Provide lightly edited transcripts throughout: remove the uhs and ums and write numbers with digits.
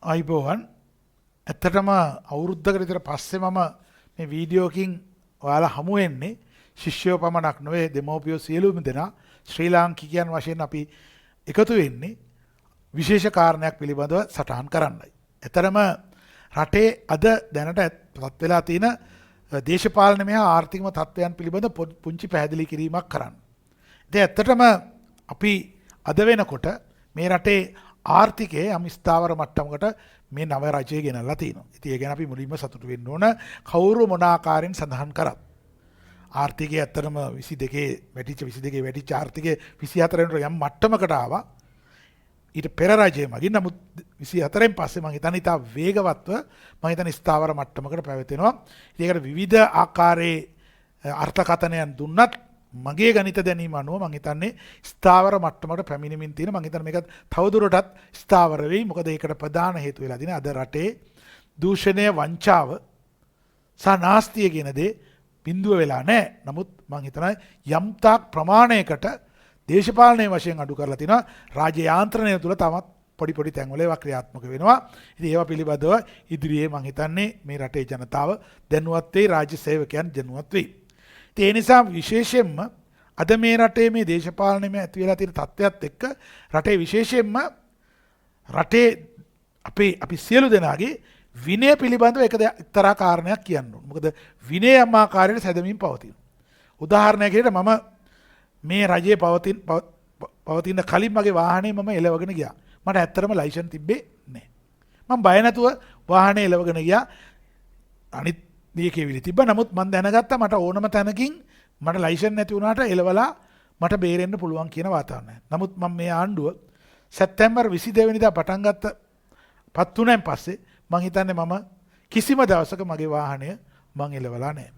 අයිබෝවන් ඇත්තටම අවුරුද්දකට විතර පස්සේ මම මේ වීඩියෝකින් ඔයාලා හමු වෙන්නේ ශිෂ්‍යයෝ පමණක් නෙවෙයි දෙමව්පියෝ සියලුම දෙනා ශ්‍රී ලාංකිකයන් වශයෙන් අපි එකතු වෙන්නේ විශේෂ කාරණයක් පිළිබඳව සටහන් කරන්නයි. ඇතරම රටේ අද දැනට පත් වෙලා තියෙන දේශපාලනමය ආර්ථිකම තත්ත්වයන් පිළිබඳ පුංචි පැහැදිලි කිරීමක් කරන්න. ඉතින් ඇත්තටම අපි අද වෙනකොට මේ රටේ ආර්ථිකයේ යම් ස්ථාවර මට්ටමකට මේ නව රජය ගෙනල්ලා තිනවා. ඉතින් ඒ ගැන අපි මුලින්ම සතුටු වෙන්න ඕන. කවුරු මොන ආකාරයෙන් සඳහන් කරත් ආර්ථිකය ඇත්තටම 22 වැටිච්ච ආර්ථිකය 24 වෙනිට යම් මට්ටමකට ආවා. ඊට පෙර රජයේ මගින් නමුත් 24න් පස්සේ මම හිතන්නේ ඉතා වේගවත්ව මම හිතන්නේ ස්ථාවර මට්ටමකට පැවතෙනවා. ඉතින් ඒකට විවිධ ආකාරයේ අර්ථකථනයන් දුන්නත් මගේ ගණිත දැනීම අනුව මම හිතන්නේ ස්ථාවර මට්ටමකට පැමිණෙමින් තියෙන මම හිතන්නේ මේක තවදුරටත් ස්ථාවර වෙයි. මොකද ඒකට ප්‍රධාන හේතුව වෙලා තියෙන්නේ අද රටේ දූෂණය, වංචාව සහ නාස්තිය කියන දේ බිඳුව වෙලා නැහැ. නමුත් මම හිතනවා යම් තාක් ප්‍රමාණයකට දේශපාලනයේ වශයෙන් අඩු කරලා තිනවා. රාජ්‍ය යාන්ත්‍රණය තුළ තවත් පොඩි තැන්වල ඒවා ක්‍රියාත්මක වෙනවා. ඉතින් ඒවා පිළිබඳව ඉදිරියේ මම හිතන්නේ මේ රටේ ජනතාව දැනුවත් වෙයි, රාජ්‍ය සේවකයන් දැනුවත් වෙයි. ඒ නිසා විශේෂයෙන්ම අද මේ රටේ මේ දේශපාලනයේ ඇති වෙලා තියෙන තත්ත්වයක් එක්ක රටේ විශේෂයෙන්ම රටේ අපි සියලු දෙනාගේ විනය පිළිබඳව එක්තරා කාරණයක් කියන්න ඕන. මොකද විනය යම් ආකාරයකට සැදමින් පවතින. උදාහරණයක් විදිහට මම මේ රජයේ පවතින කලින් මගේ වාහනේ මම එලවගෙන ගියා. මට ඇත්තටම ලයිසන් තිබ්බේ නැහැ. මම බය නැතුව වාහනේ එලවගෙන ගියා. අනිත් දීකේවිලි තිබ්බා. නමුත් මම දැනගත්තා මට ඕනම තැනකින් මට ලයිසන් නැති වුණාට එලවලා මට බේරෙන්න පුළුවන් කියන වාතාවරණය. නමුත් මම මේ ආණ්ඩුව සැප්තැම්බර් 22 වෙනිදා පටන් පත් වුණාන් පස්සේ මම හිතන්නේ මම කිසිම දවසක මගේ වාහනය මම එලවලා නැහැ.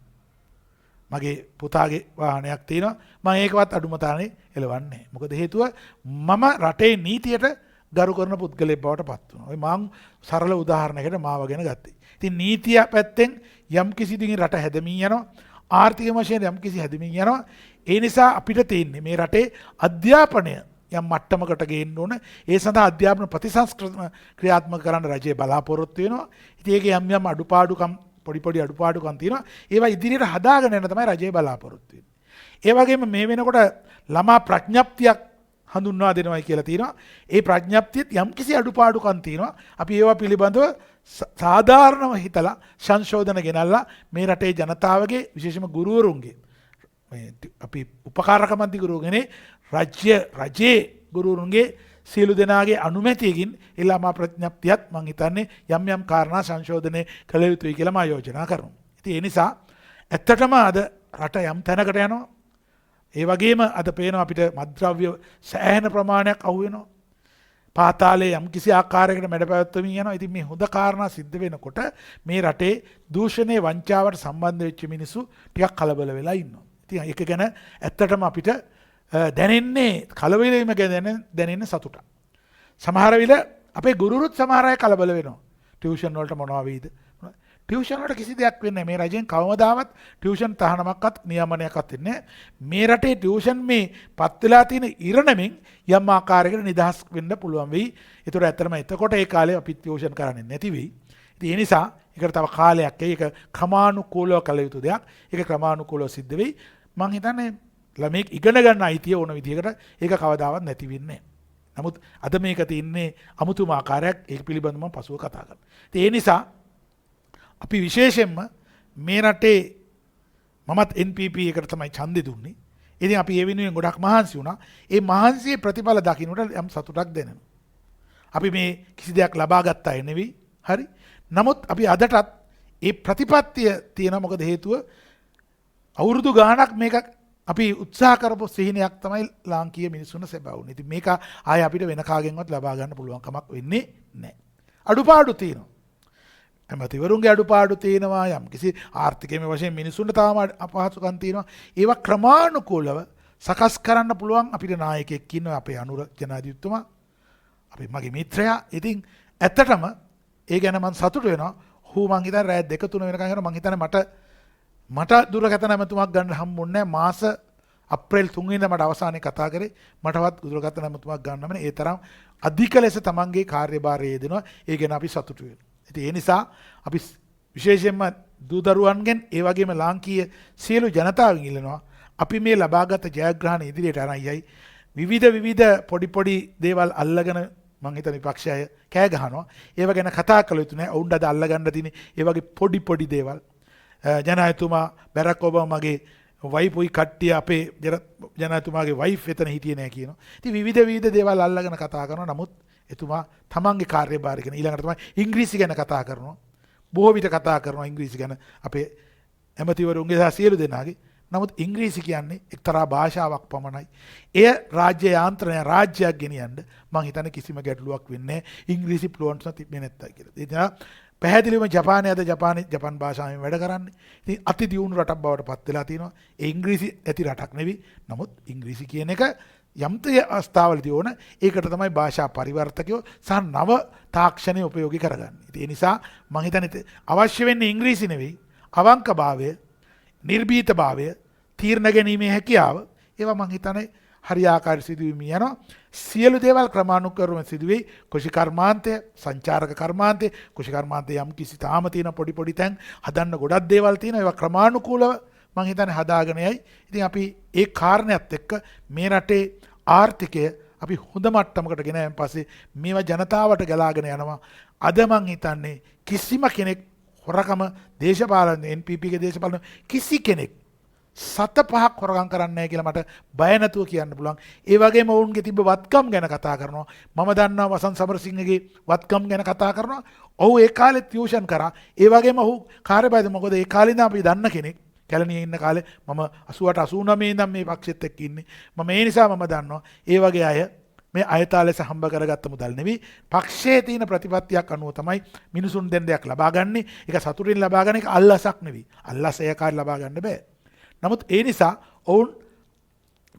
මගේ පුතාගේ වාහනයක් තියෙනවා. මම ඒකවත් අඩුම තරමේ එලවන්නේ නැහැ. මොකද හේතුව මම රටේ නීතියට ගරු කරන පුද්ගලයෙක් බවට පත් වුණා. ඔය මම සරල උදාහරණයකට මාව ගැන ගත්තේ. ඉතින් නීතිය පැත්තෙන් යම් කිසි දිගින් රට හැදමින් යනවා. ආර්ථික වශයෙන් යම් කිසි හැදමින් යනවා. ඒ නිසා අපිට තියෙන්නේ මේ රටේ අධ්‍යාපනය යම් මට්ටමකට ගේන්න ඕන. ඒ සඳහා අධ්‍යාපන ප්‍රතිසංස්කරණ ක්‍රියාත්මක කරන්න රජය බලාපොරොත්තු වෙනවා. ඉතින් ඒකේ යම් අඩුපාඩුකම් පොඩි අඩුපාඩුකම් තියෙනවා. ඒවා ඉදිරියට හදාගෙන යන තමයි රජය බලාපොරොත්තු වෙන්නේ. ඒ වගේම මේ වෙනකොට ළමා ප්‍රඥප්තියක් හඳුන්වා දෙනවායි කියලා තියෙනවා. ඒ ප්‍රඥප්තියත් යම් කිසි අඩුපාඩුකම් තියෙනවා. අපි ඒවා පිළිබඳව සාධාරණව හිතලා සංශෝධන ගෙනල්ලා මේ රටේ ජනතාවගේ විශේෂම ගුරුවරුන්ගේ අපි උපකාරක මන්ත්‍රී ගුරුවරුන්ගේ රජයේ ගුරුවරුන්ගේ සියලු දෙනාගේ අනුමැතියකින් ළමා ප්‍රඥප්තියත් මම හිතන්නේ යම් කාරණා සංශෝධනය කළ යුතුයි කියලා මම යෝජනා කරනවා. ඉතින් ඒ නිසා ඇත්තටම අද රට යම් තැනකට යනවා. ඒ වගේම අද පේනවා අපිට මත්ද්‍රව්‍ය සෑහෙන ප්‍රමාණයක් අහු වෙනවා. පාතාලේ යම් කිසි ආකාරයකට මැඩ පැවැත්වමින් යනවා. ඉතින් මේ හොඳ කාරණා සිද්ධ වෙනකොට මේ රටේ දූෂණයේ වංචාවට සම්බන්ධ වෙච්ච මිනිස්සු ටිකක් කලබල වෙලා ඉන්නවා. ඉතින් ඒක ගැන ඇත්තටම අපිට දැනෙන්නේ කලබලවීම ගැන දැනෙන්නේ සතුටක්. සමහර විට අපේ ගුරුරුත් සමහර අය කලබල වෙනවා. ටියුෂන් වලට මොනවා වෙයිද? ටියුෂන් වලට කිසි දෙයක් වෙන්නේ නැහැ. මේ රජෙන් කවමදාවත් ටියුෂන් තහනමක්වත් නියමනයක්වත් වෙන්නේ නැහැ. මේ රටේ ටියුෂන් මේ පත් වෙලා තියෙන ඉරණමින් යම් ආකාරයකට නිදහස් වෙන්න පුළුවන් වෙයි. ඒතර ඇත්තටම එතකොට ඒ කාලේ අපි ටියුෂන් කරන්නේ නැති වෙයි. ඉතින් ඒ නිසා ඒකට තව කාලයක් ඒක ක්‍රමානුකූලව කළ යුතු දෙයක්. ඒක ක්‍රමානුකූලව සිද්ධ වෙයි. මම හිතන්නේ ළමෙක් ඉගෙන ගන්න අයිතිය ඕන විදිහකට ඒක කවදාවත් නැති වෙන්නේ නැහැ. නමුත් අද මේක තියෙන්නේ අමුතුම ආකාරයක්. ඒක පිළිබඳව මම පසුව කතා කරනවා. ඒ නිසා අපි විශේෂයෙන්ම මේ රටේ මමත් NPP එකට තමයි ඡන්දෙ දුන්නේ. ඉතින් අපි ඒ වෙනුවෙන් ගොඩක් මහන්සි වුණා. ඒ මහන්සියේ ප්‍රතිඵල දකින්නට යම් සතුටක් දැනෙනවා. අපි මේ කිසි දෙයක් ලබා ගත්තා නෙවෙයි. හරි. නමුත් අපි අදටත් ඒ ප්‍රතිපත්තිය තියෙන මොකද හේතුව අවුරුදු ගාණක් මේක අපි උත්සාහ කරපු සිහිනයක් තමයි ලාංකීය මිනිස්සුන්ට සැබවුනේ. ඉතින් මේක ආය අපිට වෙන කාගෙන්වත් ලබා ගන්න පුළුවන් කමක් වෙන්නේ නැහැ. අඩුපාඩු තියෙනවා. ඇමතිවරුන්ගේ අඩුපාඩු තියෙනවා. යම් කිසි ආර්ථිකමය වශයෙන් මිනිස්සුන්ට තාම අපහසුකම් තියෙනවා. ඒවා ක්‍රමානුකූලව සකස් කරන්න පුළුවන් අපිට නායකයෙක් ඉන්නවා අපේ අනුර ජනාධිපතිතුමා. අපේ මගේ මිත්‍රයා. ඉතින් ඇත්තටම ඒ ගැන මම සතුටු වෙනවා. මං හිතන්නේ රාත්‍රී 2-3 වෙනකන් යනවා. මං හිතන්නේ මට දුරකථන ඇමතුමක් ගන්න හම්බුන්නේ නැහැ මාස අප්‍රේල් 3 වෙනිදා මට අවසානයේ කතා කරේ මටවත් දුරකථන නැමතුමක් ගන්න ඕනේ. ඒ තරම් අධික ලෙස තමන්ගේ කාර්යභාරය යෙදෙනවා. ඒ ගැන අපි සතුටු වෙනවා. ඉතින් ඒ නිසා අපි විශේෂයෙන්ම දූ දරුවන්ගෙන් ඒ වගේම ලාංකීය සියලු ජනතාවගෙන් ඉල්ලනවා අපි මේ ලබාගත් ජයග්‍රහණ ඉදිරියට අරන් යයි. විවිධ පොඩි දේවල් අල්ලගෙන මං හිතන විපක්ෂය කෑ ගහනවා. ඒව ගැන කතා කළ යුතු නෑ. ඔවුන්ට අද අල්ලගන්න තියෙන ඒ වගේ පොඩි දේවල්. ජනාධිපතිතුමා බැරක් ඔබාමාගේ වයිෆුයි කට්ටිය අපේ ජනාධිපතිතුමාගේ වයිෆ් එතන හිටියේ නෑ කියනවා. ඉතින් විවිධ දේවල් අල්ලගෙන කතා කරනවා. නමුත් එතුමා තමන්ගේ කාර්යභාරය ගැන ඊළඟට තමයි ඉංග්‍රීසි ගැන කතා කරනවා. බොහෝ විට කතා කරනවා ඉංග්‍රීසි ගැන අපේ ඇමතිවරුන්ගේ සහ සියලු දෙනාගේ. නමුත් ඉංග්‍රීසි කියන්නේ එක්තරා භාෂාවක් පමණයි. එය රාජ්‍ය යාන්ත්‍රණය රාජ්‍යයක් ගෙනියන්න මම හිතන්නේ කිසිම ගැටලුවක් වෙන්නේ නැහැ. ඉංග්‍රීසි ෆ්ලුවන්ට්ස් තිබෙන්නේ නැත්තයි කියලා. ඒ නිසා පැහැදිලිවම ජපාන් භාෂාවෙන් වැඩ කරන්නේ. ඉතින් අති දියුණු රටක් බවට පත් වෙලා තියෙනවා. ඒ ඉංග්‍රීසි ඇති රටක් නෙවෙයි. නමුත් ඉංග්‍රීසි කියන එක යම්තේ අවස්ථාවලදී ඕන ඒකට තමයි භාෂා පරිවර්තකයෝ සහ නව තාක්ෂණය උපයෝගී කරගන්නේ. ඉතින් ඒ නිසා මම හිතන්නේ අවශ්‍ය වෙන්නේ ඉංග්‍රීසි නෙවෙයි අවංකභාවය, නිර්භීතභාවය, තීරණ ගැනීමේ හැකියාව. ඒවා මම හිතන්නේ හරියාකාරී සිදුවීම් යනවා. සියලු දේවල් ක්‍රමානුකූලව සිදුවේ. කුෂිකර්මාන්තය, සංචාරක කර්මාන්තය, කුෂිකර්මාන්තය යම් කිසි තාම තියෙන පොඩි තැන් හදන්න ගොඩක් දේවල් තියෙනවා. ඒවා ක්‍රමානුකූලව මම හිතන්නේ හදාගෙන යයි. ඉතින් අපි ඒ කාරණයක් එක්ක මේ රටේ ආර්ථිකය අපි හොඳ මට්ටමකට ගෙන යන පස්සේ මේවා ජනතාවට ගලාගෙන යනවා. අද මම හිතන්නේ කිසිම කෙනෙක් හොරකම දේශපාලන NPP ගේ දේශපාලන කිසි කෙනෙක් 7-5ක් හොරගම් කරන්නේ නැහැ කියලා මට බය නැතුව කියන්න පුළුවන්. ඒ වගේම ඔවුන්ගේ තිබ්බ වත්කම් ගැන කතා කරනවා. මම දන්නවා වසන්ත සමරසිංහගේ වත්කම් ගැන කතා කරනවා. ඔහු ඒ කාලේ ටියුෂන් කරා. ඒ වගේම ඔහු කාර්යබාහිර මොකද ඒ කාලේ ඉඳන් අපි දන්න කෙනෙක්. කැලණියේ ඉන්න කාලේ මම 88 89 ඉඳන් මේ පක්ෂෙත් එක්ක ඉන්නේ. මම ඒ නිසා මම දන්නවා ඒ වගේ අය මේ අයථා ලෙස හම්බ කරගත්ත මුදල් නෙවෙයි පක්ෂයේ තියෙන ප්‍රතිපත්තියක් අනුව තමයි මිනිසුන් දෙන දෙයක් ලබා ගන්න. ඒක සතුටින් ලබා ගන්න එක අල්ලසක් නෙවෙයි. අල්ලස ඒකාරී ලබා ගන්න බෑ. නමුත් ඒ නිසා ඔවුන්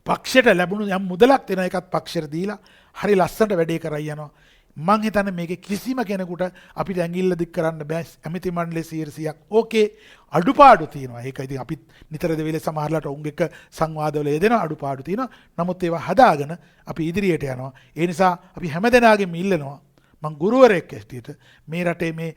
පක්ෂයට ලැබුණු යම් මුදලක් දෙන එකත් පක්ෂයට දීලා හරි ලස්සනට වැඩේ කරයි යනවා. මං හිතන්නේ මේකේ කිසිම කෙනෙකුට අපිට ඇඟිල්ල දික් කරන්න බෑ. ඇමති මණ්ඩලයේ 100ක් ඕකේ අඩුපාඩු තියෙනවා. ඒක ඉතින් අපිත් නිතර දෙවිල සමහරලාට උන් එක්ක සංවාදවල යෙදෙන අඩුපාඩු තියෙනවා. නමුත් ඒවා හදාගෙන අපි ඉදිරියට යනවා. ඒ නිසා අපි හැමදෙනාගෙම ඉල්ලනවා මං ගුරුවරයෙක් ඇස්තියට මේ රටේ මේ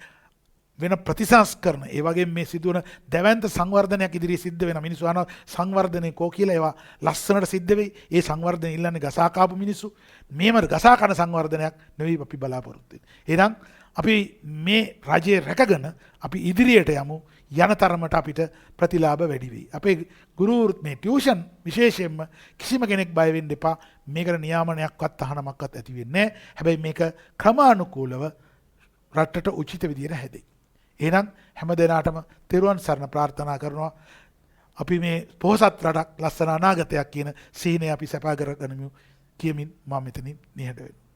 වෙන ප්‍රතිසංස්කරණ ඒ වගේ මේ සිදුවන දැවැන්ත සංවර්ධනයක් ඉදිරියේ සිද්ධ වෙන මිනිස්සු අහනවා සංවර්ධනය කෝ කියලා. ඒවා ලස්සනට සිද්ධ වෙයි. ඒ සංවර්ධනය ඉල්ලන්නේ ගසා කාපු මිනිස්සු. මේම ගසා කන සංවර්ධනයක් නෙවෙයි අපි බලාපොරොත්තු වෙන්නේ. එහෙනම් අපි මේ රජයේ රැකගෙන අපි ඉදිරියට යමු. යන තරමට අපිට ප්‍රතිලාභ වැඩි වෙයි. අපේ ගුරු මේ ටියුෂන් විශේෂයෙන්ම කිසිම කෙනෙක් බය වෙන්න එපා. මේකට නියාමනයක්වත් අහනමක්වත් ඇති වෙන්නේ නැහැ. හැබැයි මේක ක්‍රමානුකූලව රටට උචිත විදියට හැදෙයි. එහෙනම් හැම දිනාටම තෙරුවන් සරණ ප්‍රාර්ථනා කරනවා. අපි මේ පොහොසත් රටක් ලස්සන අනාගතයක් කියන සීනය අපි සපා කරගනිමු කියමින් මම මෙතනින් නිහඬ වෙනවා.